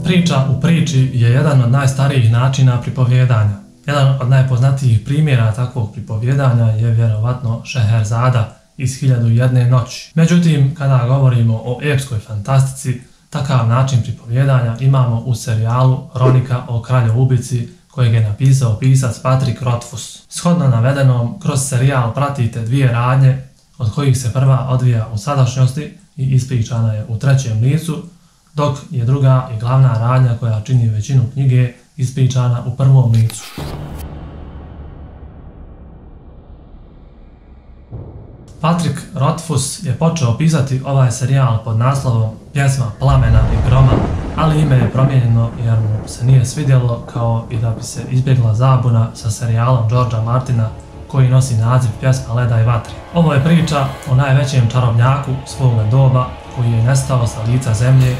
Priča u priči je jedan od najstarijih načina pripovjedanja. Jedan od najpoznatijih primjera takvog pripovjedanja je vjerovatno Šeherzada iz 1001 noći. Međutim, kada govorimo o epskoj fantastici, takav način pripovjedanja imamo u serijalu Hronika o kraljoubici kojeg je napisao pisac Patrick Rothfuss. Shodno navedenom, kroz serijal pratite dvije radnje, od kojih se prva odvija u sadašnjosti i ispričana je u trećem licu, dok je druga i glavna radnja koja čini većinu knjige ispričana u prvom licu. Patrick Rothfuss je počeo pisati ovaj serijal pod naslovom Pjesma plamena i groma, ali ime je promijenjeno jer mu se nije svidjelo, kao i da bi se izbjegla zabuna sa serijalom Georgea Martina koji nosi naziv Pjesma leda i vatre. Ovo je priča o najvećem čarobnjaku svoga doba koji je nestao sa lica zemlje,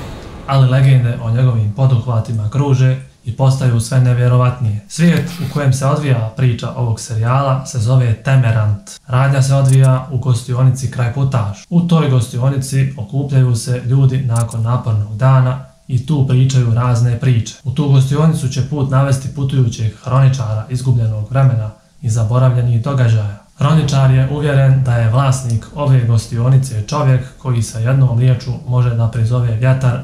ali legende o njegovim poduhvatima kruže i postaju sve nevjerovatnije. Svijet u kojem se odvija priča ovog serijala se zove Temerant. Radnja se odvija u gostionici kraj Putaš. U toj gostionici okupljaju se ljudi nakon napornog dana i tu pričaju razne priče. U tu gostionicu će put navesti putujućeg hroničara izgubljenog vremena i zaboravljenih događaja. Hroničar je uvjeren da je vlasnik ove gostionice čovjek koji sa jednom riječu može da prizove vjetar,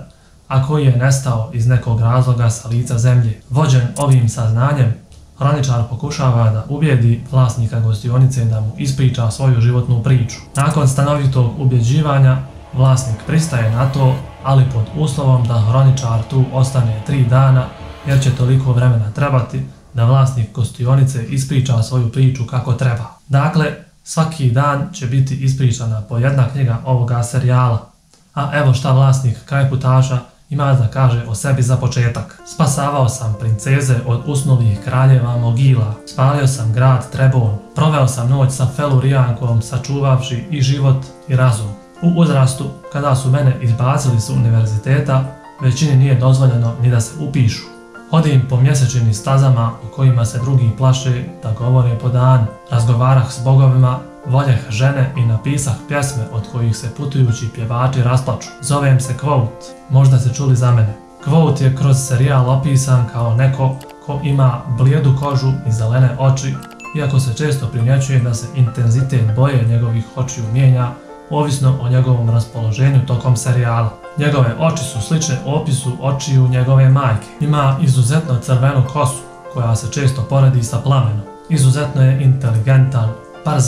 a koji je nestao iz nekog razloga sa lica zemlje. Vođen ovim saznanjem, hroničar pokušava da ubijedi vlasnika gostionice da mu ispriča svoju životnu priču. Nakon stanovitog ubjeđivanja, vlasnik pristaje na to, ali pod uslovom da hroničar tu ostane 3 dana, jer će toliko vremena trebati da vlasnik gostionice ispriča svoju priču kako treba. Dakle, svaki dan će biti ispričana po jedna knjiga ovoga serijala. A evo šta vlasnik kraj Putaša ima da kaže o sebi za početak. Spasavao sam princeze od usnulih kraljeva Mogila, spalio sam grad Trebon, proveo sam noć sa Felurijankom sačuvavši i život i razum. U uzrastu, kada su mene izbacili s univerziteta, većini nije dozvoljeno ni da se upišu. Hodim po mjesečnim stazama u kojima se drugi plaše da govore po danu. Razgovarah s bogovima, voljeh žene i napisah pjesme od kojih se putujući pjevači rasplaču. Zovem se Quote, možda ste čuli za mene. Quote je kroz serijal opisan kao neko ko ima blijedu kožu i zelene oči, iako se često primjećuje da se intenzitet boje njegovih očiju mijenja, ovisno o njegovom raspoloženju tokom serijala. Njegove oči su slične opisu očiju njegove majke. Ima izuzetno crvenu kosu, koja se često poredi sa plamenom. Izuzetno je inteligentan, brz,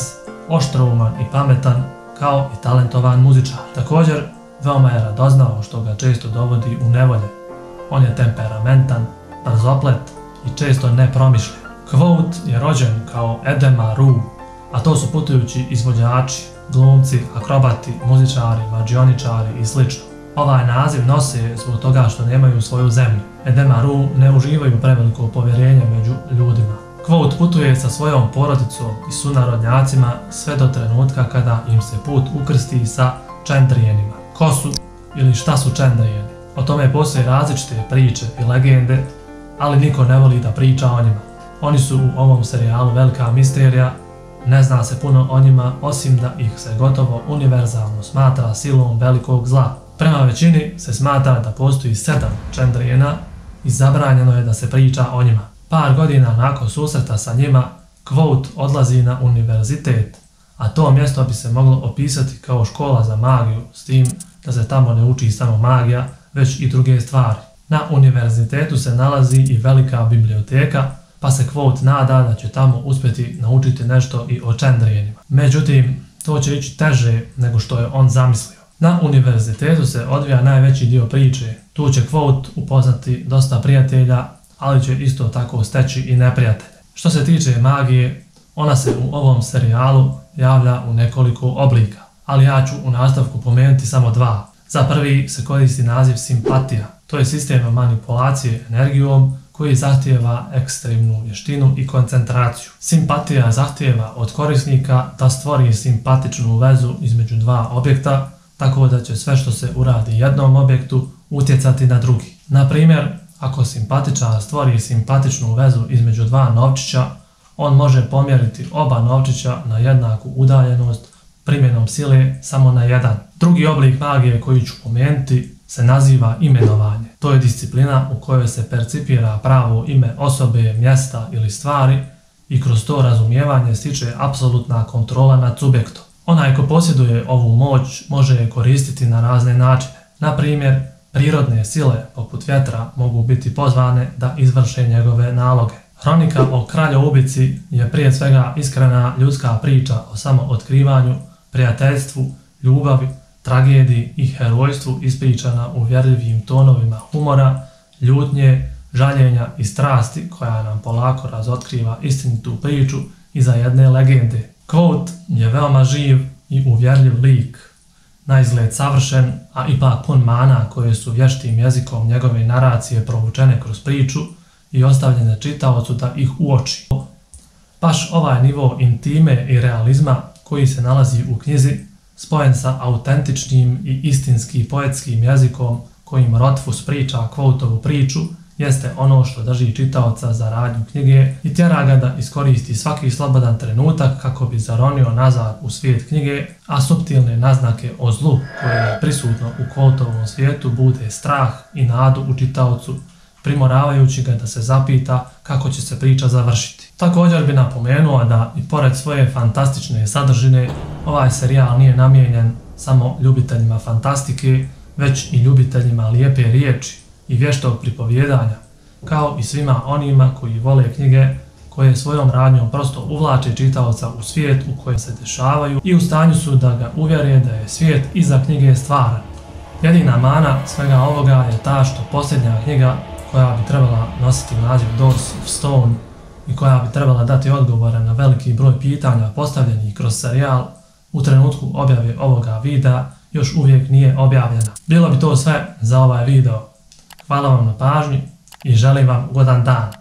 oštrouman i pametan, kao i talentovan muzičar. Također, veoma je radoznao što ga često dovodi u nevolje. On je temperamentan, brzoplet i često nepromišljen. Quote je rođen kao Edema Ru, a to su putujući izvođači, glumci, akrobati, muzičari, mađioničari i sl. Ovaj naziv nose zbog toga što nemaju svoju zemlju. Edema Ru ne uživaju preveliko povjerenje među ljudima. Quote putuje sa svojom porodicom i sunarodnjacima sve do trenutka kada im se put ukrsti sa čendrijenima. Ko su ili šta su čendrijeni? O tome postoje različite priče i legende, ali niko ne voli da priča o njima. Oni su u ovom serijalu velika misterija, ne zna se puno o njima osim da ih se gotovo univerzalno smatra silom velikog zla. Prema većini se smatra da postoji 7 čendrijena i zabranjeno je da se priča o njima. Par godina nakon susreta sa njima, Quote odlazi na univerzitet, a to mjesto bi se moglo opisati kao škola za magiju, s tim da se tamo ne uči samo magija, već i druge stvari. Na univerzitetu se nalazi i velika biblioteka, pa se Quote nada da će tamo uspjeti naučiti nešto i o čendrijenima. Međutim, to će ići teže nego što je on zamislio. Na univerzitetu se odvija najveći dio priče. Tu će Quote upoznati dosta prijatelja, ali će isto tako steći i neprijatelje. Što se tiče magije, ona se u ovom serijalu javlja u nekoliko oblika, ali ja ću u nastavku pomenuti samo 2. Za prvi se koristi naziv simpatija. To je sistem manipulacije energijom koji zahtijeva ekstremnu vještinu i koncentraciju. Simpatija zahtijeva od korisnika da stvori simpatičnu vezu između 2 objekta, tako da će sve što se uradi jednom objektu utjecati na drugi. Na primjer, ako simpatičar stvori simpatičnu vezu između 2 novčića, on može pomjeriti oba novčića na jednaku udaljenost primjenom sile samo na jedan. Drugi oblik magije koji ću pomenuti se naziva imenovanje. To je disciplina u kojoj se percipira pravo ime osobe, mjesta ili stvari i kroz to razumijevanje stiče apsolutna kontrola nad subjektom. Onaj ko posjeduje ovu moć može je koristiti na razne načine. Na primjer, prirodne sile poput vjetra mogu biti pozvane da izvrše njegove naloge. Hronika o kraljoubici je prije svega iskrena ljudska priča o samootkrivanju, prijateljstvu, ljubavi, tragediji i herojstvu ispričana uvjerljivim tonovima humora, ljutnje, žaljenja i strasti koja nam polako razotkriva istinitu priču iza jedne legende. Quoth je veoma živ i uvjerljiv lik, na izgled savršen, a ipak pun mana koje su vještim jezikom njegove naracije provučene kroz priču i ostavljene čitaocu da ih uoči. Baš ovaj nivo intime i realizma koji se nalazi u knjizi, spojen sa autentičnim i istinski poetskim jezikom kojim Rothfuss priča Quotovu priču, jeste ono što drži čitaoca za radnju knjige i tjera ga da iskoristi svaki slobodan trenutak kako bi zaronio nazad u svijet knjige, a suptilne naznake o zlu koje je prisutno u Quotovom svijetu bude strah i nadu u čitaocu, primoravajući ga da se zapita kako će se priča završiti. Također bi napomenuo da i pored svoje fantastične sadržine, ovaj serijal nije namijenjen samo ljubiteljima fantastike, već i ljubiteljima lijepe riječi i vještog pripovjedanja, kao i svima onima koji vole knjige koje svojom radnjom prosto uvlače čitaoca u svijet u kojem se dešavaju i u stanju su da ga uvjere da je svijet iza knjige stvaran. Jedina mana svega ovoga je ta što posljednja knjiga, koja bi trebala nositi naziv Doors of Stone i koja bi trebala dati odgovore na veliki broj pitanja postavljenih kroz serijal, u trenutku objave ovoga videa još uvijek nije objavljena. Bilo bi to sve za ovaj video. Hvala vam na pažnji i želim vam ugodan dan.